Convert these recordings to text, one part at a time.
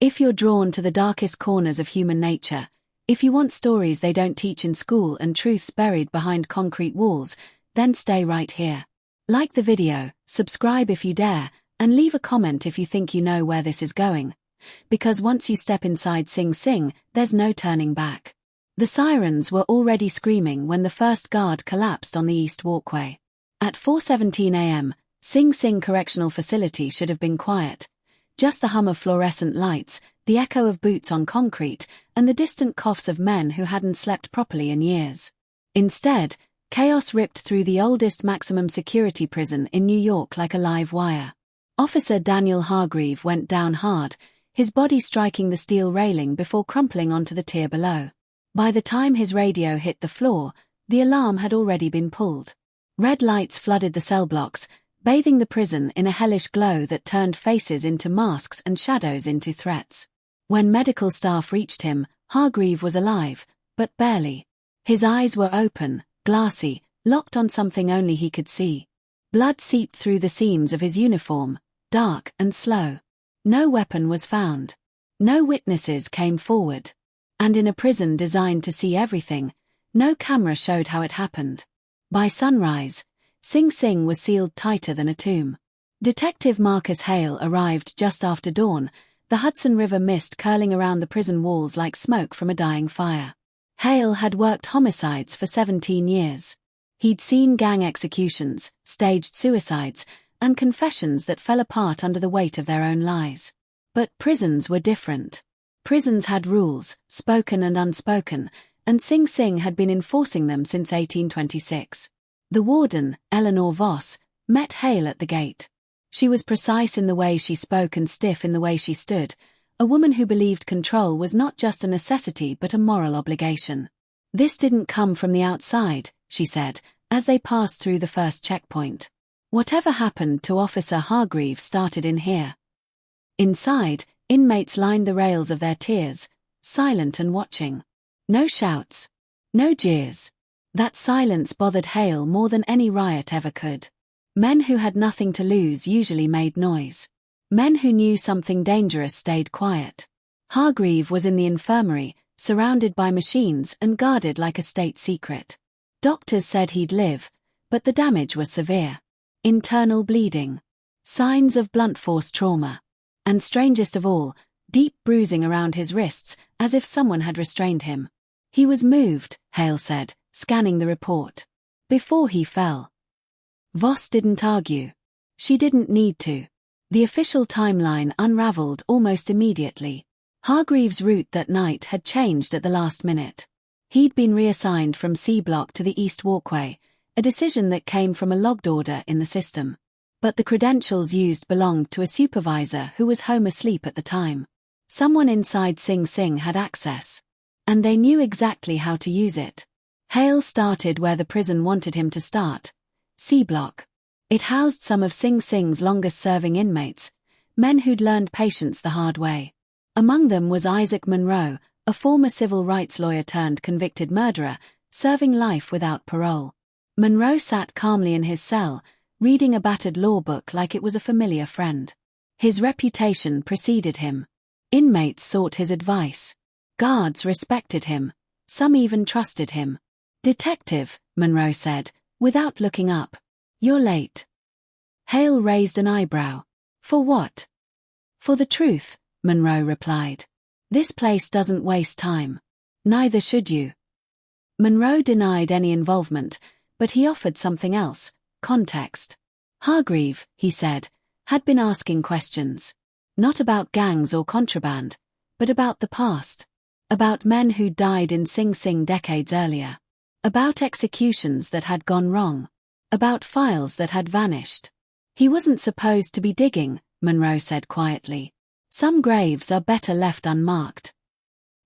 If you're drawn to the darkest corners of human nature, if you want stories they don't teach in school and truths buried behind concrete walls, then stay right here. Like the video, subscribe if you dare, and leave a comment if you think you know where this is going. Because once you step inside Sing Sing, there's no turning back. The sirens were already screaming when the first guard collapsed on the east walkway. At 4:17 a.m., Sing Sing Correctional Facility should have been quiet. Just the hum of fluorescent lights, the echo of boots on concrete, and the distant coughs of men who hadn't slept properly in years. Instead, chaos ripped through the oldest maximum security prison in New York like a live wire. Officer Daniel Hargreave went down hard, his body striking the steel railing before crumpling onto the tier below. By the time his radio hit the floor, the alarm had already been pulled. Red lights flooded the cell blocks, bathing the prison in a hellish glow that turned faces into masks and shadows into threats. When medical staff reached him, Hargreave was alive, but barely. His eyes were open, glassy, locked on something only he could see. Blood seeped through the seams of his uniform, dark and slow. No weapon was found. No witnesses came forward. And in a prison designed to see everything, no camera showed how it happened. By sunrise, Sing Sing was sealed tighter than a tomb. Detective Marcus Hale arrived just after dawn, the Hudson River mist curling around the prison walls like smoke from a dying fire. Hale had worked homicides for 17 years. He'd seen gang executions, staged suicides, and confessions that fell apart under the weight of their own lies. But prisons were different. Prisons had rules, spoken and unspoken, and Sing Sing had been enforcing them since 1826. The warden, Eleanor Voss, met Hale at the gate. She was precise in the way she spoke and stiff in the way she stood, a woman who believed control was not just a necessity but a moral obligation. "This didn't come from the outside," she said, as they passed through the first checkpoint. "Whatever happened to Officer Hargreave started in here." Inside, inmates lined the rails of their tiers, silent and watching. No shouts. No jeers. That silence bothered Hale more than any riot ever could. Men who had nothing to lose usually made noise. Men who knew something dangerous stayed quiet. Hargreave was in the infirmary, surrounded by machines and guarded like a state secret. Doctors said he'd live, but the damage was severe. Internal bleeding. Signs of blunt force trauma. And strangest of all, deep bruising around his wrists, as if someone had restrained him. "He was moved," Hale said, scanning the report. "Before he fell." Voss didn't argue. She didn't need to. The official timeline unraveled almost immediately. Hargreave's route that night had changed at the last minute. He'd been reassigned from C Block to the East Walkway, a decision that came from a logged order in the system. But the credentials used belonged to a supervisor who was home asleep at the time. Someone inside Sing Sing had access. And they knew exactly how to use it. Hale started where the prison wanted him to start. C Block. It housed some of Sing Sing's longest-serving inmates, men who'd learned patience the hard way. Among them was Isaac Monroe, a former civil rights lawyer turned convicted murderer, serving life without parole. Monroe sat calmly in his cell, reading a battered law book like it was a familiar friend. His reputation preceded him. Inmates sought his advice. Guards respected him. Some even trusted him. "Detective," Monroe said, without looking up. "You're late." Hale raised an eyebrow. "For what?" "For the truth," Monroe replied. "This place doesn't waste time. Neither should you." Monroe denied any involvement, but he offered something else, context. Hargreave, he said, had been asking questions. Not about gangs or contraband, but about the past. About men who died in Sing Sing decades earlier. About executions that had gone wrong. About files that had vanished. "He wasn't supposed to be digging," Monroe said quietly. "Some graves are better left unmarked."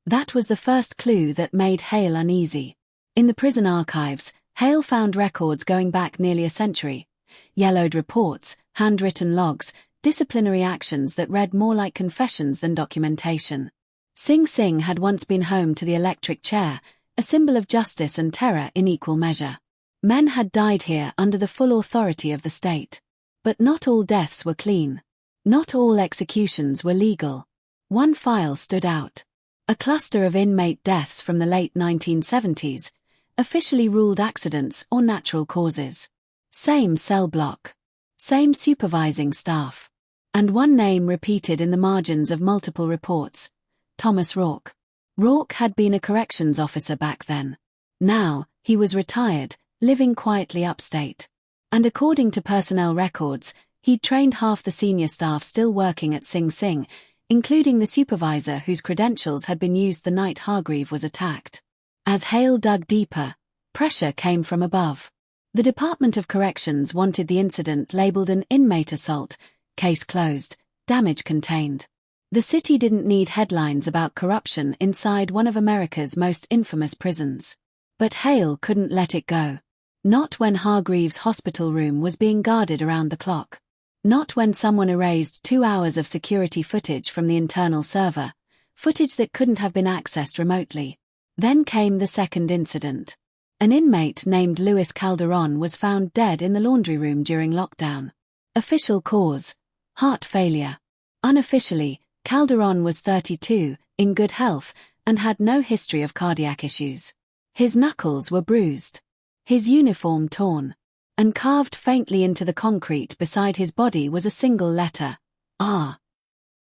That was the first clue that made Hale uneasy. In the prison archives, Hale found records going back nearly a century. Yellowed reports, handwritten logs, disciplinary actions that read more like confessions than documentation. Sing Sing had once been home to the electric chair, a symbol of justice and terror in equal measure. Men had died here under the full authority of the state. But not all deaths were clean. Not all executions were legal. One file stood out. A cluster of inmate deaths from the late 1970s, officially ruled accidents or natural causes. Same cell block. Same supervising staff. And one name repeated in the margins of multiple reports: Thomas Rourke. Rourke had been a corrections officer back then. Now, he was retired, living quietly upstate. And according to personnel records, he'd trained half the senior staff still working at Sing Sing, including the supervisor whose credentials had been used the night Hargreave was attacked. As Hale dug deeper, pressure came from above. The Department of Corrections wanted the incident labeled an inmate assault, case closed, damage contained. The city didn't need headlines about corruption inside one of America's most infamous prisons. But Hale couldn't let it go. Not when Hargreaves' hospital room was being guarded around the clock. Not when someone erased 2 hours of security footage from the internal server, footage that couldn't have been accessed remotely. Then came the second incident. An inmate named Luis Calderon was found dead in the laundry room during lockdown. Official cause: heart failure. Unofficially, Calderon was 32, in good health, and had no history of cardiac issues. His knuckles were bruised. His uniform torn. And carved faintly into the concrete beside his body was a single letter: R.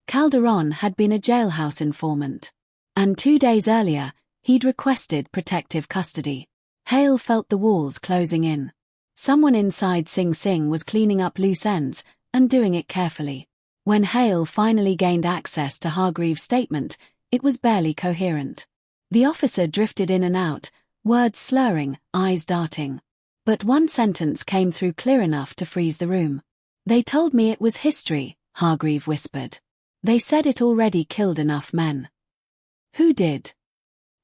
Calderon had been a jailhouse informant. And 2 days earlier, he'd requested protective custody. Hale felt the walls closing in. Someone inside Sing Sing was cleaning up loose ends, and doing it carefully. When Hale finally gained access to Hargreaves' statement, it was barely coherent. The officer drifted in and out, words slurring, eyes darting. But one sentence came through clear enough to freeze the room. "They told me it was history," Hargreave whispered. "They said it already killed enough men." "Who did?"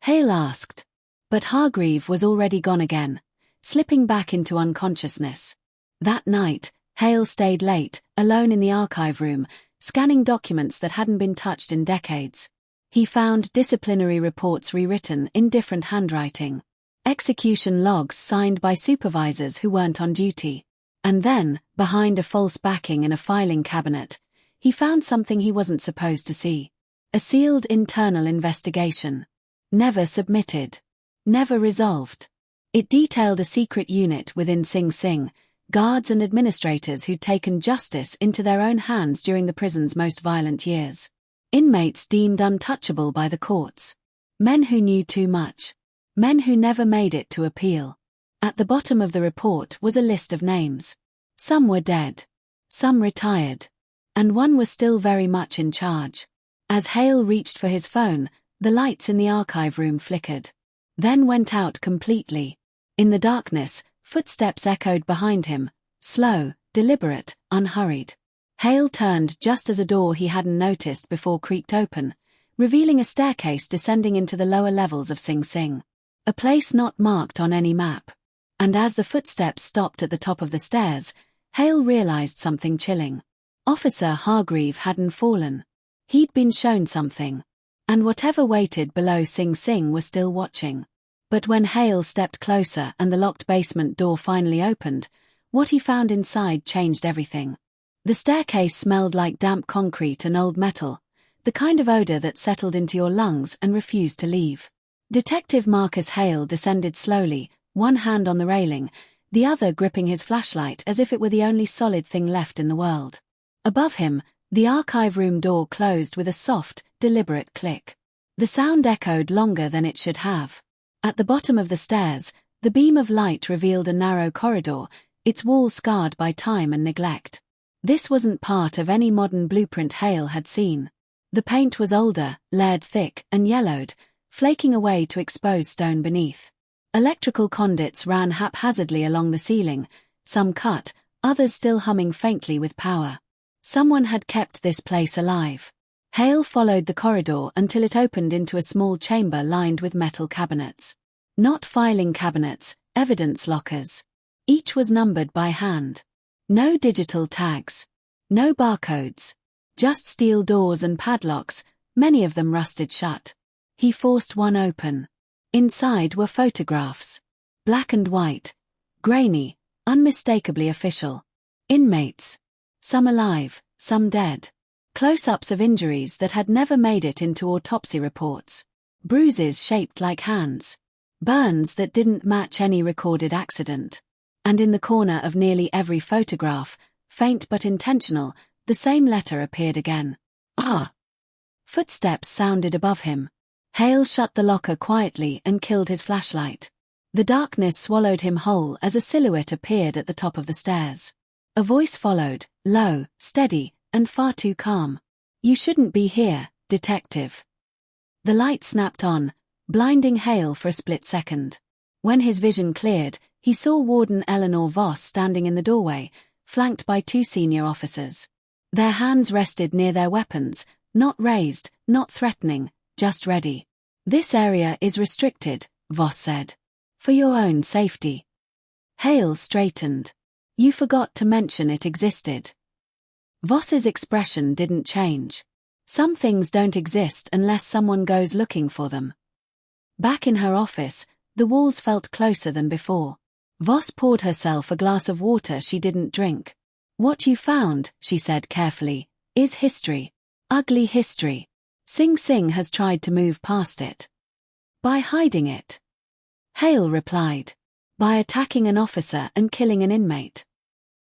Hale asked. But Hargreave was already gone again, slipping back into unconsciousness. That night, Hale stayed late, alone in the archive room, scanning documents that hadn't been touched in decades. He found disciplinary reports rewritten in different handwriting. Execution logs signed by supervisors who weren't on duty. And then, behind a false backing in a filing cabinet, he found something he wasn't supposed to see. A sealed internal investigation. Never submitted. Never resolved. It detailed a secret unit within Sing Sing, guards and administrators who'd taken justice into their own hands during the prison's most violent years. Inmates deemed untouchable by the courts. Men who knew too much. Men who never made it to appeal. At the bottom of the report was a list of names. Some were dead. Some retired. And one was still very much in charge. As Hale reached for his phone, the lights in the archive room flickered. Then went out completely. In the darkness, footsteps echoed behind him, slow, deliberate, unhurried. Hale turned just as a door he hadn't noticed before creaked open, revealing a staircase descending into the lower levels of Sing Sing. A place not marked on any map. And as the footsteps stopped at the top of the stairs, Hale realized something chilling. Officer Hargreave hadn't fallen. He'd been shown something. And whatever waited below Sing Sing was still watching. But when Hale stepped closer and the locked basement door finally opened, what he found inside changed everything. The staircase smelled like damp concrete and old metal, the kind of odor that settled into your lungs and refused to leave. Detective Marcus Hale descended slowly, one hand on the railing, the other gripping his flashlight as if it were the only solid thing left in the world. Above him, the archive room door closed with a soft, deliberate click. The sound echoed longer than it should have. At the bottom of the stairs, the beam of light revealed a narrow corridor, its walls scarred by time and neglect. This wasn't part of any modern blueprint Hale had seen. The paint was older, layered thick, and yellowed, flaking away to expose stone beneath. Electrical conduits ran haphazardly along the ceiling, some cut, others still humming faintly with power. Someone had kept this place alive. Hale followed the corridor until it opened into a small chamber lined with metal cabinets. Not filing cabinets, evidence lockers. Each was numbered by hand. No digital tags. No barcodes. Just steel doors and padlocks, many of them rusted shut. He forced one open. Inside were photographs. Black and white. Grainy, unmistakably official. Inmates. Some alive, some dead. Close-ups of injuries that had never made it into autopsy reports. Bruises shaped like hands. Burns that didn't match any recorded accident. And in the corner of nearly every photograph, faint but intentional, the same letter appeared again. Ah! Footsteps sounded above him. Hale shut the locker quietly and killed his flashlight. The darkness swallowed him whole as a silhouette appeared at the top of the stairs. A voice followed, low, steady, and far too calm. "You shouldn't be here, detective." The light snapped on, blinding Hale for a split second. When his vision cleared, he saw Warden Eleanor Voss standing in the doorway, flanked by 2 senior officers. Their hands rested near their weapons, not raised, not threatening, just ready. "This area is restricted," Voss said. "For your own safety." Hale straightened. "You forgot to mention it existed." Voss's expression didn't change. Some things don't exist unless someone goes looking for them. Back in her office, the walls felt closer than before. Voss poured herself a glass of water she didn't drink. "What you found," she said carefully, "is history. Ugly history. Sing Sing has tried to move past it. By hiding it." Hale replied. "By attacking an officer and killing an inmate."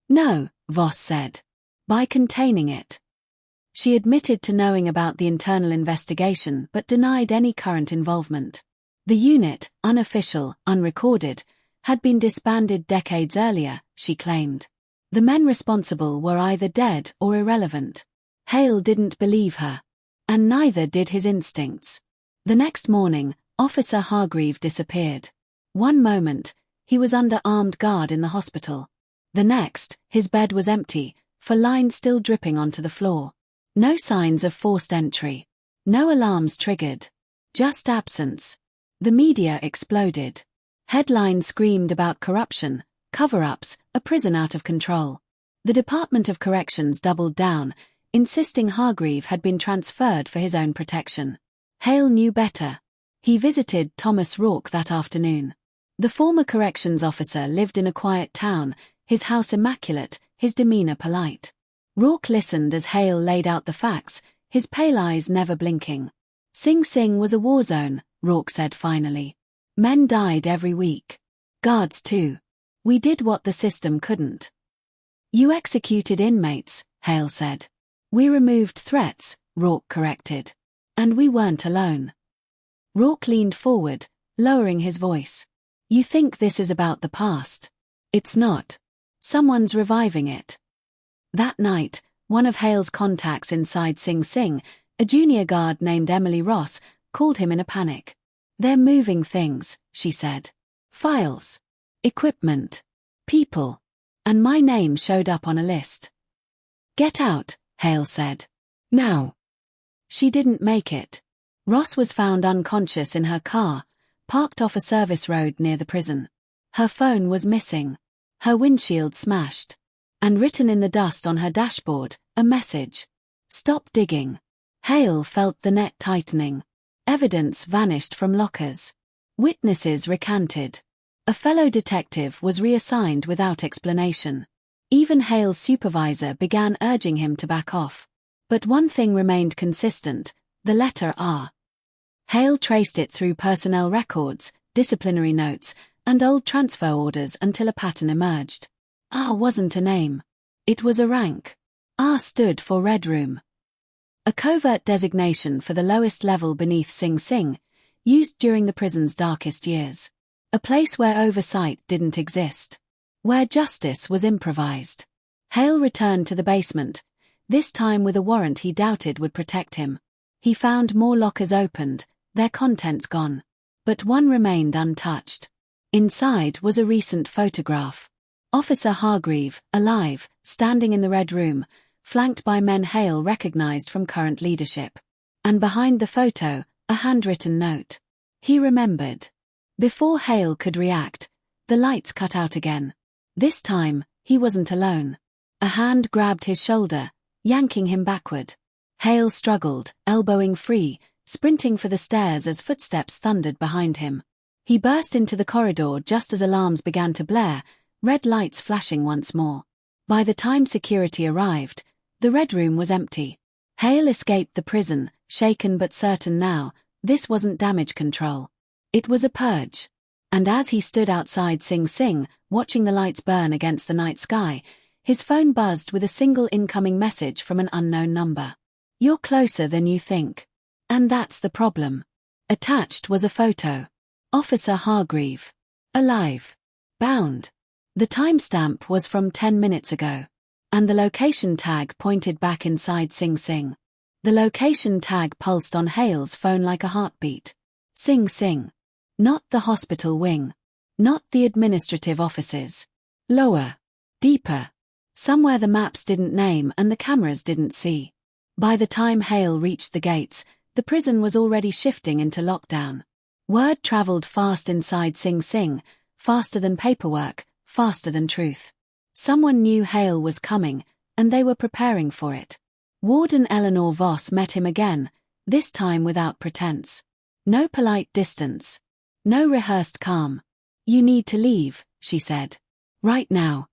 "No," Voss said. "By containing it." She admitted to knowing about the internal investigation but denied any current involvement. The unit, unofficial, unrecorded, had been disbanded decades earlier, she claimed. The men responsible were either dead or irrelevant. Hale didn't believe her. And neither did his instincts. The next morning, Officer Hargreave disappeared. One moment, he was under armed guard in the hospital. The next, his bed was empty, formalin still dripping onto the floor. No signs of forced entry. No alarms triggered. Just absence. The media exploded. Headlines screamed about corruption, cover-ups, a prison out of control. The Department of Corrections doubled down, insisting Hargreave had been transferred for his own protection. Hale knew better. He visited Thomas Rourke that afternoon. The former corrections officer lived in a quiet town, his house immaculate, his demeanor polite. Rourke listened as Hale laid out the facts, his pale eyes never blinking. Sing Sing was a war zone, Rourke said finally. Men died every week. Guards too. We did what the system couldn't. You executed inmates, Hale said. We removed threats, Rourke corrected. And we weren't alone. Rourke leaned forward, lowering his voice. You think this is about the past. It's not. Someone's reviving it. That night, one of Hale's contacts inside Sing Sing, a junior guard named Emily Ross, called him in a panic. They're moving things, she said. Files. Equipment. People. And my name showed up on a list. Get out, Hale said. Now. She didn't make it. Ross was found unconscious in her car, parked off a service road near the prison. Her phone was missing. Her windshield smashed. And written in the dust on her dashboard, a message. Stop digging. Hale felt the net tightening. Evidence vanished from lockers. Witnesses recanted. A fellow detective was reassigned without explanation. Even Hale's supervisor began urging him to back off. But one thing remained consistent, the letter R. Hale traced it through personnel records, disciplinary notes, and old transfer orders until a pattern emerged. R wasn't a name. It was a rank. R stood for Red Room. A covert designation for the lowest level beneath Sing Sing, used during the prison's darkest years. A place where oversight didn't exist. Where justice was improvised. Hale returned to the basement, this time with a warrant he doubted would protect him. He found more lockers opened, their contents gone. But one remained untouched. Inside was a recent photograph. Officer Hargreave, alive, standing in the Red Room, flanked by men Hale recognized from current leadership. And behind the photo, a handwritten note. He remembered. Before Hale could react, the lights cut out again. This time, he wasn't alone. A hand grabbed his shoulder, yanking him backward. Hale struggled, elbowing free, sprinting for the stairs as footsteps thundered behind him. He burst into the corridor just as alarms began to blare, red lights flashing once more. By the time security arrived, the Red Room was empty. Hale escaped the prison, shaken but certain now. This wasn't damage control. It was a purge. And as he stood outside Sing Sing, watching the lights burn against the night sky, his phone buzzed with a single incoming message from an unknown number. "You're closer than you think." And that's the problem. Attached was a photo. Officer Hargreave. Alive. Bound. The timestamp was from 10 minutes ago. And the location tag pointed back inside Sing Sing. The location tag pulsed on Hale's phone like a heartbeat. Sing Sing. Not the hospital wing. Not the administrative offices. Lower. Deeper. Somewhere the maps didn't name and the cameras didn't see. By the time Hale reached the gates, the prison was already shifting into lockdown. Word traveled fast inside Sing Sing, faster than paperwork, faster than truth. Someone knew Hale was coming, and they were preparing for it. Warden Eleanor Voss met him again, this time without pretense. No polite distance. No rehearsed calm. "You need to leave," she said. "Right now."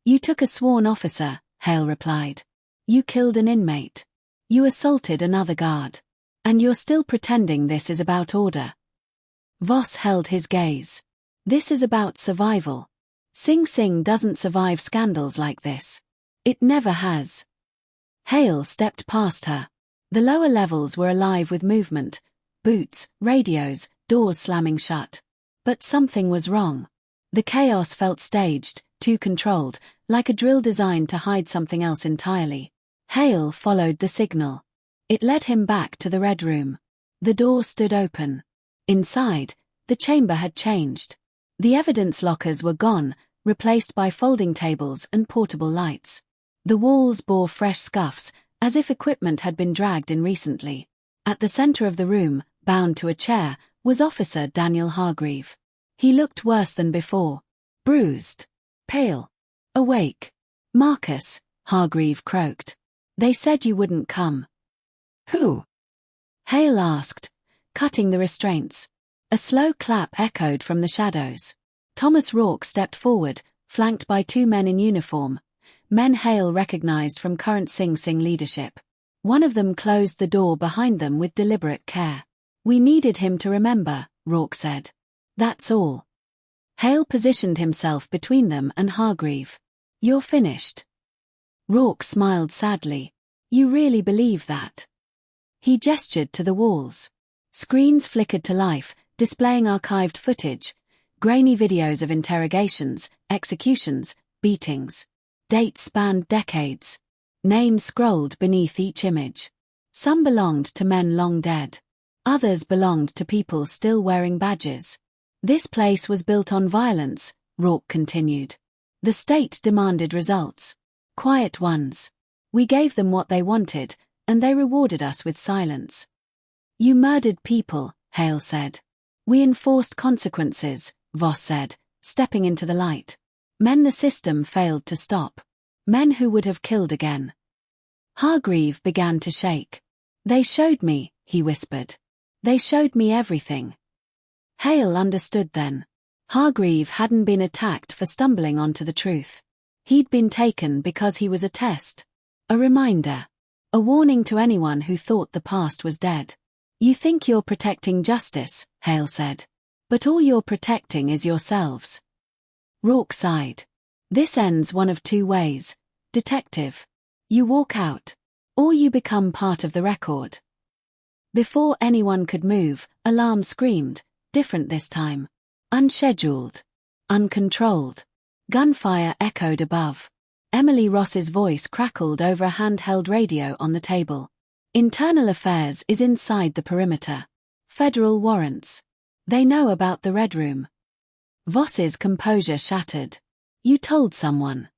"You took a sworn officer," Hale replied. "You killed an inmate. You assaulted another guard. And you're still pretending this is about order." Voss held his gaze. "This is about survival. Sing Sing doesn't survive scandals like this. It never has." Hale stepped past her. The lower levels were alive with movement. Boots, radios, doors slamming shut. But something was wrong. The chaos felt staged, too controlled, like a drill designed to hide something else entirely. Hale followed the signal. It led him back to the Red Room. The door stood open. Inside, the chamber had changed. The evidence lockers were gone, replaced by folding tables and portable lights. The walls bore fresh scuffs, as if equipment had been dragged in recently. At the center of the room, bound to a chair, was Officer Daniel Hargreave. He looked worse than before. Bruised. Pale. Awake. "Marcus," Hargreave croaked. "They said you wouldn't come." "Who?" Hale asked, cutting the restraints. A slow clap echoed from the shadows. Thomas Rourke stepped forward, flanked by two men in uniform, men Hale recognized from current Sing Sing leadership. One of them closed the door behind them with deliberate care. "We needed him to remember," Rourke said. "That's all." Hale positioned himself between them and Hargreave. "You're finished." Rourke smiled sadly. "You really believe that?" He gestured to the walls. Screens flickered to life, displaying archived footage, grainy videos of interrogations, executions, beatings. Dates spanned decades. Names scrolled beneath each image. Some belonged to men long dead. Others belonged to people still wearing badges. "This place was built on violence," Rourke continued. "The state demanded results. Quiet ones. We gave them what they wanted, and they rewarded us with silence." "You murdered people," Hale said. "We enforced consequences," Voss said, stepping into the light. "Men the system failed to stop. Men who would have killed again." Hargreave began to shake. "They showed me," he whispered. "They showed me everything." Hale understood then. Hargreave hadn't been attacked for stumbling onto the truth. He'd been taken because he was a test. A reminder. A warning to anyone who thought the past was dead. "You think you're protecting justice," Hale said. "But all you're protecting is yourselves." Rourke sighed. "This ends one of two ways. Detective. You walk out. Or you become part of the record." Before anyone could move, alarm screamed, different this time. Unscheduled. Uncontrolled. Gunfire echoed above. Emily Ross's voice crackled over a handheld radio on the table. "Internal Affairs is inside the perimeter. Federal warrants. They know about the Red Room." Voss's composure shattered. "You told someone."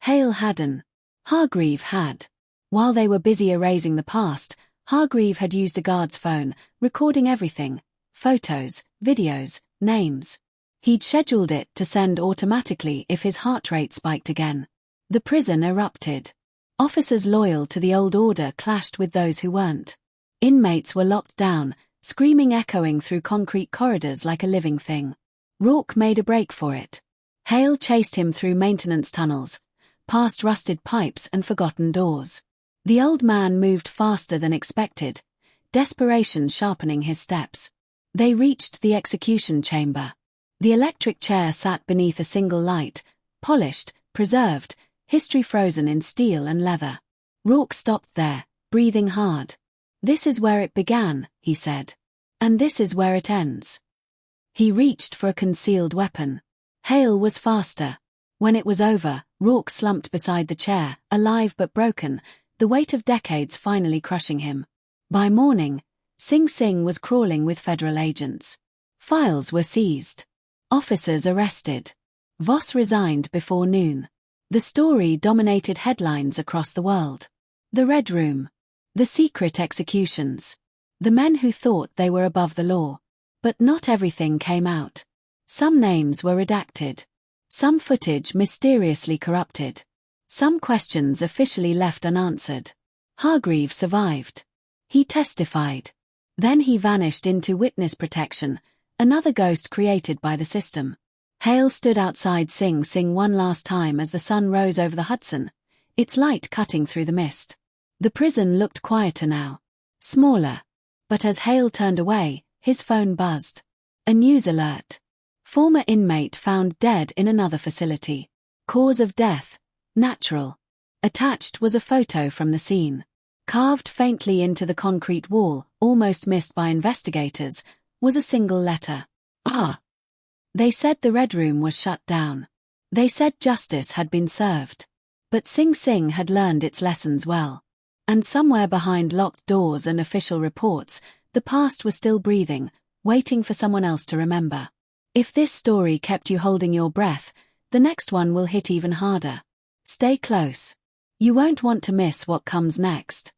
Hale hadn't. Hargreave had. While they were busy erasing the past, Hargreave had used a guard's phone, recording everything. Photos, videos, names. He'd scheduled it to send automatically if his heart rate spiked again. The prison erupted. Officers loyal to the old order clashed with those who weren't. Inmates were locked down, screaming echoing through concrete corridors like a living thing. Rourke made a break for it. Hale chased him through maintenance tunnels, past rusted pipes and forgotten doors. The old man moved faster than expected, desperation sharpening his steps. They reached the execution chamber. The electric chair sat beneath a single light, polished, preserved, history frozen in steel and leather. Rourke stopped there, breathing hard. "This is where it began," he said. "And this is where it ends." He reached for a concealed weapon. Hale was faster. When it was over, Rourke slumped beside the chair, alive but broken, the weight of decades finally crushing him. By morning, Sing Sing was crawling with federal agents. Files were seized. Officers arrested. Voss resigned before noon. The story dominated headlines across the world. The Red Room. The secret executions. The men who thought they were above the law. But not everything came out. Some names were redacted. Some footage mysteriously corrupted. Some questions officially left unanswered. Hargreave survived. He testified. Then he vanished into witness protection, another ghost created by the system. Hale stood outside Sing Sing one last time as the sun rose over the Hudson, its light cutting through the mist. The prison looked quieter now. Smaller. But as Hale turned away, his phone buzzed. A news alert. Former inmate found dead in another facility. Cause of death: natural. Attached was a photo from the scene. Carved faintly into the concrete wall, almost missed by investigators, was a single letter. Ah! They said the Red Room was shut down. They said justice had been served. But Sing Sing had learned its lessons well. And somewhere behind locked doors and official reports, the past was still breathing, waiting for someone else to remember. If this story kept you holding your breath, the next one will hit even harder. Stay close. You won't want to miss what comes next.